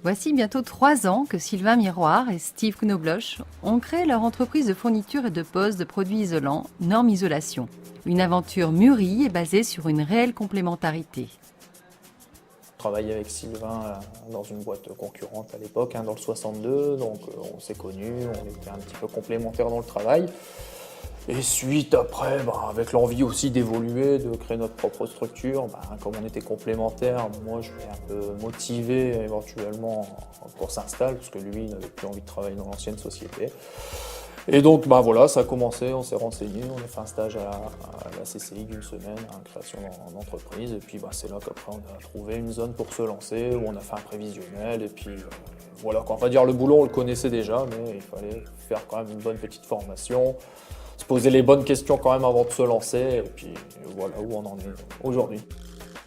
Voici bientôt 3 ans que Sylvain Miroir et Steve Knobloch ont créé leur entreprise de fourniture et de pose de produits isolants, Norme Isolation. Une aventure mûrie et basée sur une réelle complémentarité. Je travaillais avec Sylvain dans une boîte concurrente à l'époque, dans le 62, donc on s'est connus, on était un petit peu complémentaires dans le travail. Et suite après, avec l'envie aussi d'évoluer, de créer notre propre structure, comme on était complémentaires, moi je l'ai un peu motivé éventuellement pour s'installer, parce que lui il n'avait plus envie de travailler dans l'ancienne société. Et donc voilà, ça a commencé, on s'est renseigné, on a fait un stage à la CCI d'une semaine, en création d'entreprise, et puis c'est là qu'après on a trouvé une zone pour se lancer, où on a fait un prévisionnel, et puis voilà, on va dire le boulot on le connaissait déjà, mais il fallait faire quand même une bonne petite formation, se poser les bonnes questions quand même avant de se lancer, et puis voilà où on en est aujourd'hui.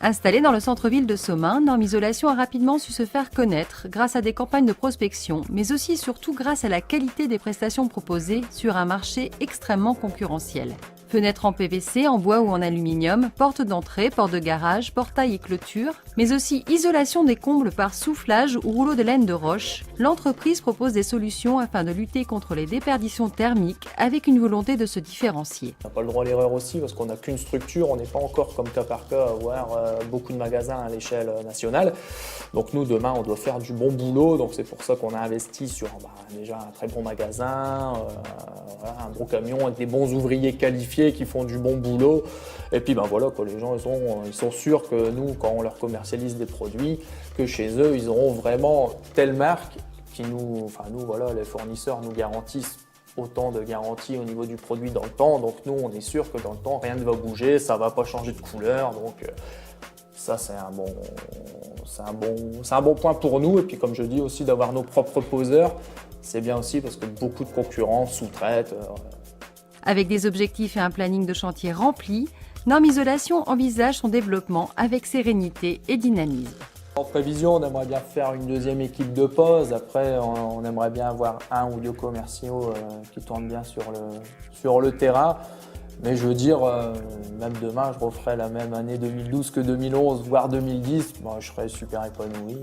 Installée dans le centre-ville de Somain, Norme Isolation a rapidement su se faire connaître grâce à des campagnes de prospection, mais aussi et surtout grâce à la qualité des prestations proposées sur un marché extrêmement concurrentiel. Fenêtres en PVC, en bois ou en aluminium, portes d'entrée, portes de garage, portails et clôtures, mais aussi isolation des combles par soufflage ou rouleau de laine de roche, l'entreprise propose des solutions afin de lutter contre les déperditions thermiques avec une volonté de se différencier. On n'a pas le droit à l'erreur aussi parce qu'on n'a qu'une structure, on n'est pas encore comme cas par cas à avoir beaucoup de magasins à l'échelle nationale. Donc nous demain on doit faire du bon boulot, donc c'est pour ça qu'on a investi sur déjà un très bon magasin, un bon camion avec des bons ouvriers qualifiés qui font du bon boulot. Et puis voilà, les gens ils sont sûrs que nous, quand on leur commercialise des produits, que chez eux ils auront vraiment telle marque qui nous voilà, les fournisseurs nous garantissent autant de garantie au niveau du produit dans le temps. Donc nous on est sûr que dans le temps rien ne va bouger, ça ne va pas changer de couleur. Donc ça c'est un bon point pour nous. Et puis comme je dis aussi d'avoir nos propres poseurs, c'est bien aussi parce que beaucoup de concurrents sous-traitent. Avec des objectifs et un planning de chantier rempli, Norme Isolation envisage son développement avec sérénité et dynamisme. En prévision, on aimerait bien faire une deuxième équipe de pose. Après, on aimerait bien avoir un ou deux commerciaux qui tournent bien sur le terrain. Mais je veux dire, même demain, je referai la même année 2012 que 2011, voire 2010. Je serais super épanoui.